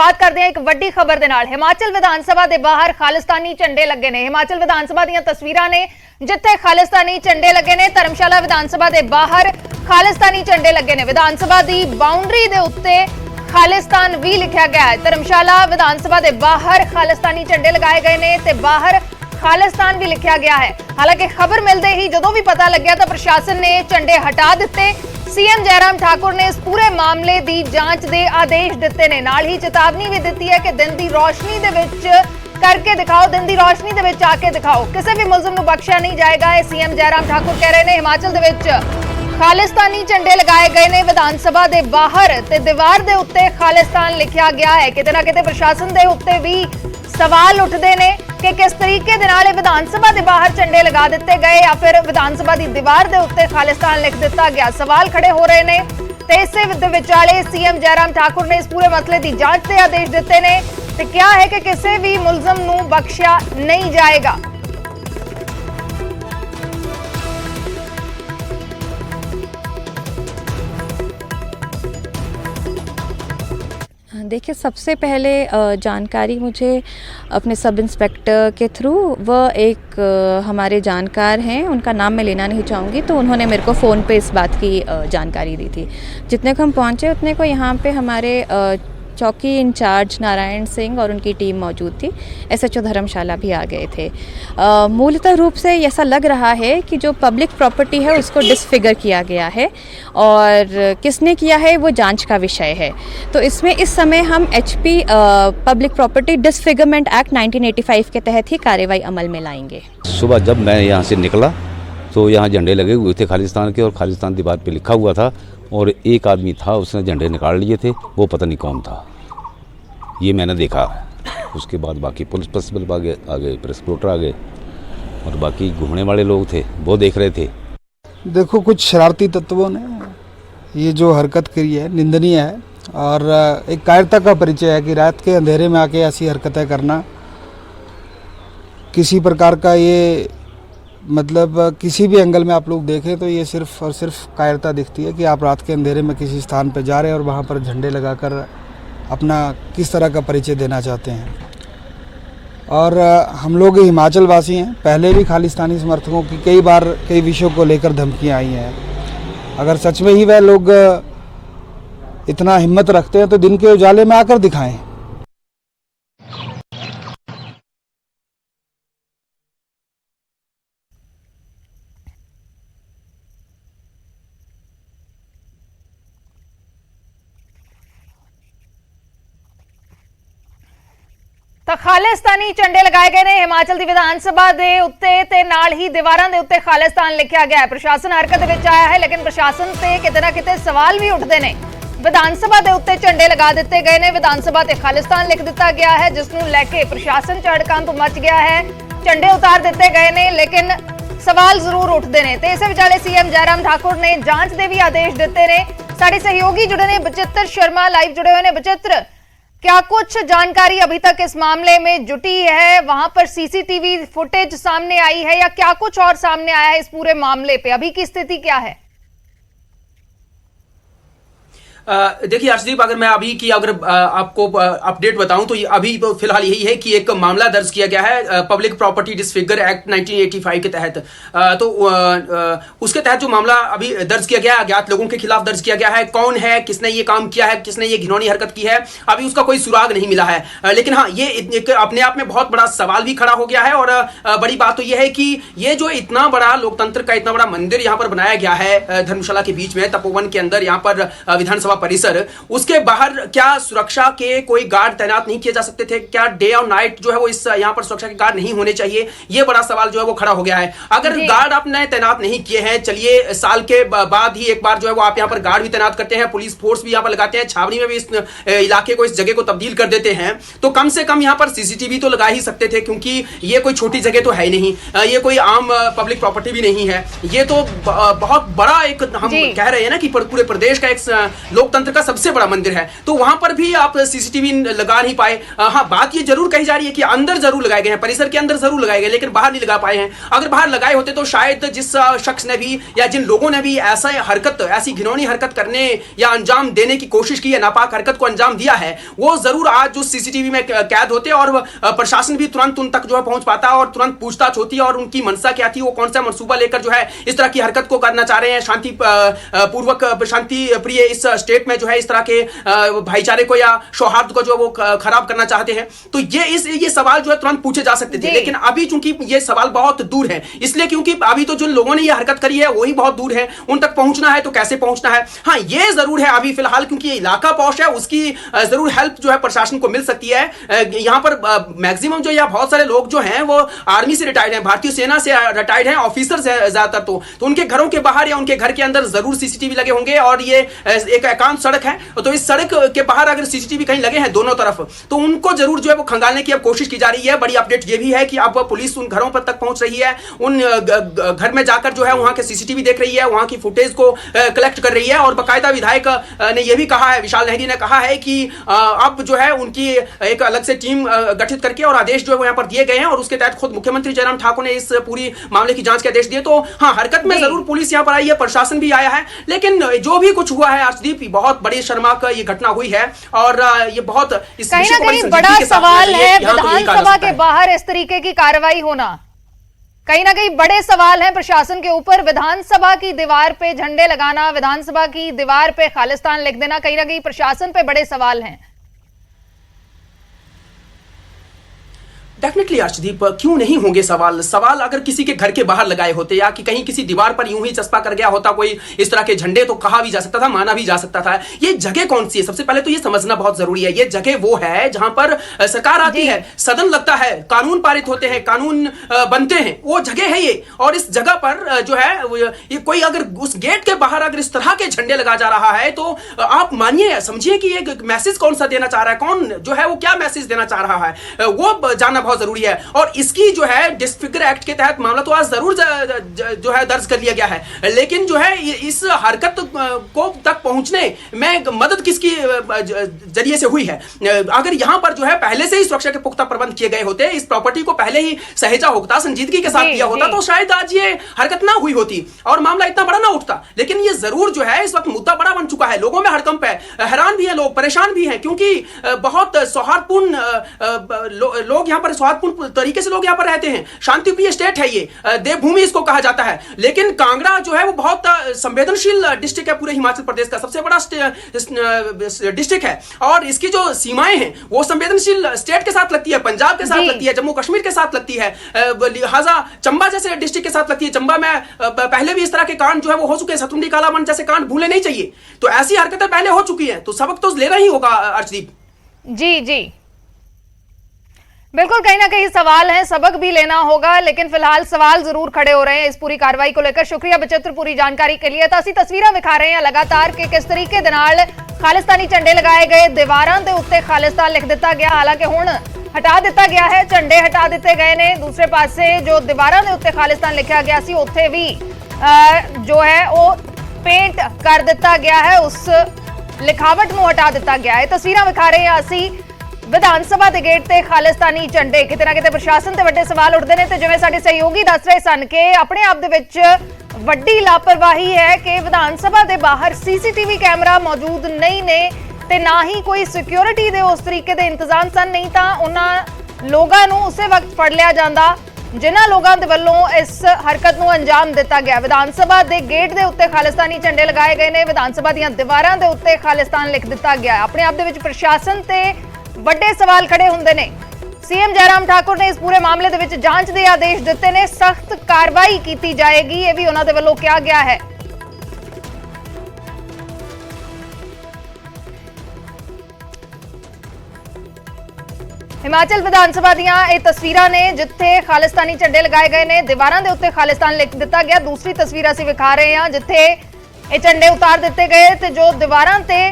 शुरुआत करते हैं एक वड्डी खबर दे नाल। हिमाचल विधान सभा के बाहर खालिस्तानी झंडे लगे ने। हिमाचल विधान सभा दी तस्वीरां ने जिथे खालिस्तानी झंडे लगे ने। धर्मशाला विधान सभा के बाहर खालिस्तानी झंडे लगे ने। विधान सभा की बाउंड्री के उत्ते खालिस्तान भी लिखा गया है। धर्मशाला विधान सभा के बाहर खालिस्तानी झंडे लगाए गए ने ते बाहर खालिस्तान भी लिखा गया है। हालांकि खबर मिलते ही जदों भी पता लग गया तो प्रशासन ने झंडे हटा दिते। सीएम जयराम ठाकुर ने इस पूरे मामले की जांच के आदेश दिते ने। नाल ही चेतावनी भी दी है कि दिन की रोशनी दे विच करके दिखाओ, दिन की रोशनी दे विच आके दिखाओ, किसी भी मुलजम नूं बख्शिया नहीं जाएगा। सीएम जयराम ठाकुर कह रहे हैं। हिमाचल दे विच खालिस्तानी झंडे लगाए गए ने विधान सभा के बाहर ते दीवार के उत्ते खालिस्तान लिखा गया है। किते ना किते प्रशासन के उत्ते भी सवाल उठते हैं कि किस तरीके दे नाल विधान सभा के बाहर झंडे लगा दिते गए या फिर विधान सभा की दीवार के उत्ते खालिस्तान लिख दिता गया। सवाल खड़े हो रहे हैं ते इसे विचाले सीएम जयराम ठाकुर ने इस पूरे मसले की जांच के आदेश दिते ने ते क्या है कि किसी भी मुलजम नूं बख्शिया नहीं जाएगा। देखिए, सबसे पहले जानकारी मुझे अपने सब इंस्पेक्टर के थ्रू एक हमारे जानकार हैं, उनका नाम मैं लेना नहीं चाहूँगी, तो उन्होंने मेरे को फ़ोन पे इस बात की जानकारी दी थी। जितने को हम पहुँचे उतने को यहाँ पे हमारे चौकी इंचार्ज नारायण सिंह और उनकी टीम मौजूद थी। एसएचओ धर्मशाला भी आ गए थे। मूलतः रूप से ऐसा लग रहा है कि जो पब्लिक प्रॉपर्टी है उसको डिसफिगर किया गया है और किसने किया है वो जांच का विषय है। तो इसमें इस समय हम HP public property disfigurement act 1985 के तहत ही कार्रवाई अमल में लाएंगे। सुबह जब मैं यहाँ से निकला तो यहाँ झंडे लगे हुए थे खालिस्तान के, और खालिस्तान दीवार पे लिखा हुआ था, और एक आदमी था उसने झंडे निकाल लिए थे, वो पता नहीं कौन था, ये मैंने देखा। उसके बाद बाकी पुलिस पर्सनल आ गए, प्रेस रिपोर्टर आ गए, और बाकी घूमने वाले लोग थे वो देख रहे थे। देखो, कुछ शरारती तत्वों ने ये जो हरकत करी है निंदनीय है, और एक कायरता का परिचय है कि रात के अंधेरे में आके ऐसी हरकतें करना। किसी प्रकार का ये मतलब किसी भी एंगल में आप लोग देखें तो ये सिर्फ और सिर्फ कायरता दिखती है कि आप रात के अंधेरे में किसी स्थान पर जा रहे हैं और वहाँ पर झंडे लगाकर अपना किस तरह का परिचय देना चाहते हैं। और हम लोग हिमाचल वासी हैं, पहले भी खालिस्तानी समर्थकों की कई बार कई विषयों को लेकर धमकियाँ आई हैं। अगर सच में ही वह लोग इतना हिम्मत रखते हैं तो दिन के उजाले में आकर दिखाएं। तो खालिस्तानी झंडे लगाए गए ने हिमाचल की विधान सभा के उत्ते ते नाल ही दीवारां दे उत्ते खालिस्तान लिखा गया है। प्रशासन हरकत विच आया है, लेकिन प्रशासन से किते ना किते सवाल भी उठते हैं। विधान सभा के उत्ते झंडे लगा दिते गए ने, विधान सभा ते खालिस्तान लिख दिता गया है, जिसनूं लैके प्रशासन च हड़कंप मच गया है। झंडे उतार दिते गए ने, लेकिन सवाल जरूर उठते हैं। तो इस विचाले सीएम जयराम ठाकुर ने जांच के भी आदेश दिते ने। साडे सहयोगी जुड़े ने, बचित्र शर्मा लाइव जुड़े हुए हैं। बचित्र, क्या कुछ जानकारी अभी तक इस मामले में जुटी है? वहां पर सीसीटीवी फुटेज सामने आई है या क्या कुछ और सामने आया है इस पूरे मामले पे? अभी की स्थिति क्या है? देखिए अर्शदीप, अगर मैं अभी की आपको अपडेट बताऊं तो अभी फिलहाल यही है कि एक मामला दर्ज किया गया है पब्लिक प्रॉपर्टी डिसफिगर एक्ट 1985 के तहत। तो उसके तहत जो मामला अभी दर्ज किया गया है, अज्ञात लोगों के खिलाफ दर्ज किया गया है। कौन है, किसने ये काम किया है, किसने ये घिनौनी हरकत की है, अभी उसका कोई सुराग नहीं मिला है। लेकिन हाँ, ये एक अपने आप में बहुत बड़ा सवाल भी खड़ा हो गया है। और बड़ी बात तो यह है कि ये जो इतना बड़ा लोकतंत्र का इतना बड़ा मंदिर यहाँ पर बनाया गया है धर्मशाला के बीच में, तपोवन के अंदर यहाँ पर विधानसभा परिसर, उसके बाहर क्या सुरक्षा के कोई गार्ड तैनात नहीं किए जा सकते थे? क्या डे और नाइट जो है वो इस यहाँ पर सुरक्षा के गार्ड नहीं होने चाहिए? ये बड़ा सवाल जो है वो खड़ा हो गया है। अगर गार्ड आपने तैनात नहीं किए हैं, चलिए साल के बाद ही एक बार जो है वो आप यहाँ पर गार्ड भी तैनात करते हैं, पुलिस फोर्स भी यहाँ पर लगाते हैं, छावनी में भी इस इलाके को, इस जगह को तब्दील कर देते हैं, तो कम से कम यहाँ पर सीसीटीवी तो लगा ही सकते थे, क्योंकि ये कोई छोटी जगह तो है नहीं, ये कोई आम पब्लिक प्रॉपर्टी भी नहीं है। ये तो बहुत बड़ा एक हम कह रहे हैं ना कि पूरे प्रदेश का एक लोकतंत्र का सबसे बड़ा मंदिर है, तो वहां पर भी आप सीसीटीवी लगा नहीं पाए। हाँ, बात ये जरूर कही जा रही है कि अंदर जरूर लगाए गए हैं, परिसर के अंदर जरूर लगाए गए, लेकिन बाहर नहीं लगा पाए हैं। अगर बाहर लगाए होते तो शायद जिस शख्स ने भी या जिन लोगों ने भी ऐसी घिनौनी हरकत करने या अंजाम देने की कोशिश की है, नापाक हरकत को अंजाम दिया है, वो जरूर आज जो सीसीटीवी में कैद होते और प्रशासन भी तुरंत उन तक जो है पहुंच पाता और तुरंत पूछताछ होती है और उनकी मंशा क्या थी, वो कौन सा मंसूबा लेकर जो है इस तरह की हरकत को करना चाह रहे हैं। शांति प्रिय इस स्टेट में जो है इस तरह के भाईचारे को या सौहार्द को जो वो खराब करना चाहते हैं, तो ये सवाल जो है तुरंत पूछे जा सकते थे। लेकिन अभी चूंकि ये सवाल बहुत दूर है, इसलिए क्योंकि अभी तो जिन लोगों ने ये हरकत करी है वही बहुत दूर है, उन तक पहुंचना है तो कैसे पहुंचना है। हाँ, ये जरूर है अभी फिलहाल, क्योंकि ये इलाका पौष है, उसकी जरूर हेल्प जो है प्रशासन को मिल सकती है। यहां पर मैक्सिमम जो या बहुत सारे लोग जो हैं वो आर्मी से रिटायर्ड हैं, भारतीय सेना से रिटायर्ड हैं, ऑफिसर्स हैं ज्यादातर, तो उनके घरों के बाहर या उनके घर के अंदर जरूर सीसीटीवी लगे होंगे। और ये एक एकांत सड़क है, तो इस सड़क के बाहर अगर सीसीटीवी कहीं लगे हैं दोनों तरफ, तो उनको जरूर जो है वो खंगालने की अब कोशिश की जा रही है। बड़ी अपडेट ये भी है कि अब पुलिस उन घरों पर तक पहुंच रही है, उन घर में जाकर जो है वहां के सीसीटीवी देख रही है, वहां की फुटेज को कलेक्ट कर रही है। और बाकायदा विधायक ने यह भी कहा है, विशाल नेहरी ने कहा है कि अब जो है उनकी एक अलग से टीम गठित करके और आदेश जो है वो यहां पर दिए गए हैं और उसके तहत खुद मुख्यमंत्री जयराम ठाकुर ने इस पूरी मामले की जांच के आदेश दिए। तो हाँ, हरकत में जरूर पुलिस यहां पर आई है, प्रशासन भी आया है, लेकिन जो भी कुछ हुआ है अर्शदीप, बहुत बड़ी शर्मनाक ये घटना हुई है और ये बहुत इस कहीं ना कहीं बड़ा सवाल है विधानसभा के बाहर इस तरीके की कार्रवाई होना। कहीं ना कहीं बड़े सवाल हैं प्रशासन के ऊपर। विधानसभा की दीवार पे झंडे लगाना, विधानसभा की दीवार पे खालिस्तान लिख देना, कहीं ना कहीं प्रशासन पे बड़े सवाल हैं। डेफिनेटली अर्शदीप, क्यों नहीं होंगे सवाल अगर किसी के घर के बाहर लगाए होते या कि कहीं किसी दीवार पर यूं ही चस्पा कर गया होता कोई इस तरह के झंडे, तो कहा भी जा सकता था, माना भी जा सकता था। ये जगह कौन सी है, सबसे पहले तो ये समझना बहुत जरूरी है। ये जगह वो है जहां पर सरकार आती है, सदन लगता है, कानून पारित होते हैं, कानून बनते हैं, वो जगह है ये। और इस जगह पर जो है ये कोई अगर उस गेट के बाहर अगर इस तरह के झंडे लगा जा रहा है, तो आप मानिए समझिए कि ये मैसेज कौन सा देना चाह रहा है, कौन जो है वो क्या मैसेज देना चाह रहा है, वो जानना बहुत जरूरी है। और इसकी जो है डिसफिगर एक्ट के तहत मामला तो आज जरूर जो है दर्ज कर लिया गया है, लेकिन जो है इस हरकत को तक पहुंचने में मदद किसकी जरिए से हुई है। अगर यहां पर जो है पहले से ही सुरक्षा के पुख्ता प्रबंध किए गए होते, इस प्रॉपर्टी को पहले ही सहेजा होता, संजीदगी के साथ किया होता, तो शायद आज ये हरकत ना हुई होती और मामला इतना बड़ा ना उठता। लेकिन ये जरूर जो है इस वक्त मुद्दा बड़ा बन चुका है, लोगों में हड़कंप है, हैरान भी है लोग, परेशान भी हैं, क्योंकि बहुत सौहार्दपूर्ण लोग यहां पर सौहार्दपूर्ण तरीके से लोग यहां पर रहते हैं, शांतिप्रिय स्टेट है ये, देवभूमि इसको कहा जाता है। लेकिन कांगड़ा जो है वो बहुत संवेदनशील डिस्ट्रिक्ट है, पूरे हिमाचल प्रदेश का सबसे बड़ा डिस्ट्रिक्ट है और इसकी जो सीमाएं हैं वो संवेदनशील स्टेट के साथ लगती है, पंजाब के साथ लगती है, जम्मू कश्मीर के साथ लगती है, लिहाजा चंबा जैसे डिस्ट्रिक्ट के साथ लगती है। चंबा में पहले भी इस तरह के कांड जो है वो हो चुके हैं, सतुंडी कालावन जैसे कांड भूले नहीं चाहिए। तो ऐसी हरकतें पहले हो चुकी हैं, तो सबक तो लेना ही होगा अर्शदीप। जी जी बिल्कुल, कहीं ना कहीं सवाल है, सबक भी लेना होगा, लेकिन फिलहाल सवाल जरूर खड़े हो रहे हैं इस पूरी कार्रवाई को लेकर। शुक्रिया बचित्र पूरी जानकारी के लिए। तो ਅਸੀਂ तस्वीरां विखा रहे हैं लगातार कि किस तरीके ਦੇ ਨਾਲ खालिस्तानी झंडे लगाए गए, दीवारां ਦੇ ਉੱਤੇ खालिस्तान लिख दिता गया। हालांकि हुण हटा दिता गया है, झंडे हटा दिते गए ने। दूसरे पासे जो दीवारां ਦੇ ਉੱਤੇ खालिस्तान लिखा गया सी ਉੱਥੇ भी जो है वो पेंट कर दिता गया है, उस लिखावट ਨੂੰ हटा दिता गया है। तस्वीरां विखा रहे हैं ਅਸੀਂ विधान सभा के गेट ते खालिस्तानी झंडे। किते ना किते प्रशासन ते वड्डे सवाल उठदे ने ते जिवें साडे सहयोगी दस रहे सन कि अपने आप दे विच वड्डी लापरवाही है कि विधान सभा के बाहर सीसीटीवी कैमरा मौजूद नहीं ने ते ना ही कोई सिक्योरिटी दे उस तरीके दे इंतजाम सन, नहीं तां उन्हां लोगां नूं उसे वक्त फड़ लिया जांदा जिन्हां लोगां दे वल्लों इस हरकत नूं अंजाम दिता गया। विधान सभा के गेट के उत्ते खालिस्तानी झंडे लगाए गए ने, विधान सभा दीआं दीवारां दे उत्ते खालिस्तान लिख दिता गया। अपने आप दे विच प्रशासन ते ਵੱਡੇ सवाल खड़े ਹੁੰਦੇ ਨੇ। सीएम जयराम ठाकुर ने इस पूरे मामले ਦੇ ਵਿੱਚ ਜਾਂਚ ਦੇ ਆਦੇਸ਼ ਦਿੱਤੇ ਨੇ, सख्त कार्रवाई की जाएगी, ये भी उन्हां दे ਵੱਲੋਂ किया गया है। हिमाचल विधानसभा दीआं ਇਹ ਤਸਵੀਰਾਂ ਨੇ ਜਿੱਥੇ ਖਾਲਿਸਤਾਨੀ ਝੰਡੇ ਲਗਾਏ ਗਏ ਨੇ, ਦੀਵਾਰਾਂ ਦੇ ਉੱਤੇ ਖਾਲਿਸਤਾਨ ਲਿਖ ਦਿੱਤਾ ਗਿਆ। ਦੂਸਰੀ ਤਸਵੀਰ ਅਸੀਂ ਵਿਖਾ ਰਹੇ ਹਾਂ ਜਿੱਥੇ ਇਹ ਝੰਡੇ ਉਤਾਰ ਦਿੱਤੇ ਗਏ ਤੇ ਜੋ ਦੀਵਾਰਾਂ ਤੇ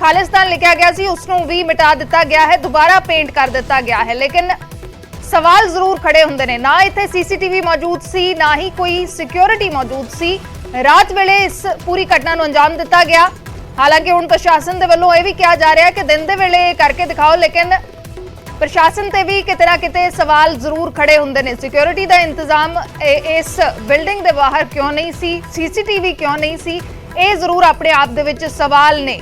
खालिस्तान लिखा गया सी उसनूं भी मिटा दिता गया है, दोबारा पेंट कर दिता गया है। लेकिन सवाल जरूर खड़े हुंदे ने, ना इत्थे सीसीटीवी मौजूद सी, ना ही कोई सिक्योरिटी मौजूद सी। रात वेले इस पूरी घटना नूं अंजाम दिता गया। ਹਾਲਾਂਕਿ ਹੁਣ ਪ੍ਰਸ਼ਾਸਨ ਦੇ ਵੱਲੋਂ ਇਹ ਵੀ ਕਿਹਾ ਜਾ ਰਿਹਾ ਹੈ ਕਿ ਦਿਨ ਦੇ ਵੇਲੇ ਕਰਕੇ ਦਿਖਾਓ, ਲੇਕਿਨ ਪ੍ਰਸ਼ਾਸਨ ਤੇ ਵੀ ਕਿਤੇ ਨਾ ਕਿਤੇ ਸਵਾਲ ਜ਼ਰੂਰ ਖੜੇ ਹੁੰਦੇ ਨੇ। ਸਿਕਿਉਰਿਟੀ ਦਾ ਇੰਤਜ਼ਾਮ ਇਸ ਬਿਲਡਿੰਗ ਦੇ ਬਾਹਰ ਕਿਉਂ ਨਹੀਂ ਸੀ, ਸੀਸੀਟੀਵੀ ਕਿਉਂ ਨਹੀਂ ਸੀ, ਇਹ ਜ਼ਰੂਰ ਆਪਣੇ ਆਪ ਦੇ ਵਿੱਚ ਸਵਾਲ ਨੇ।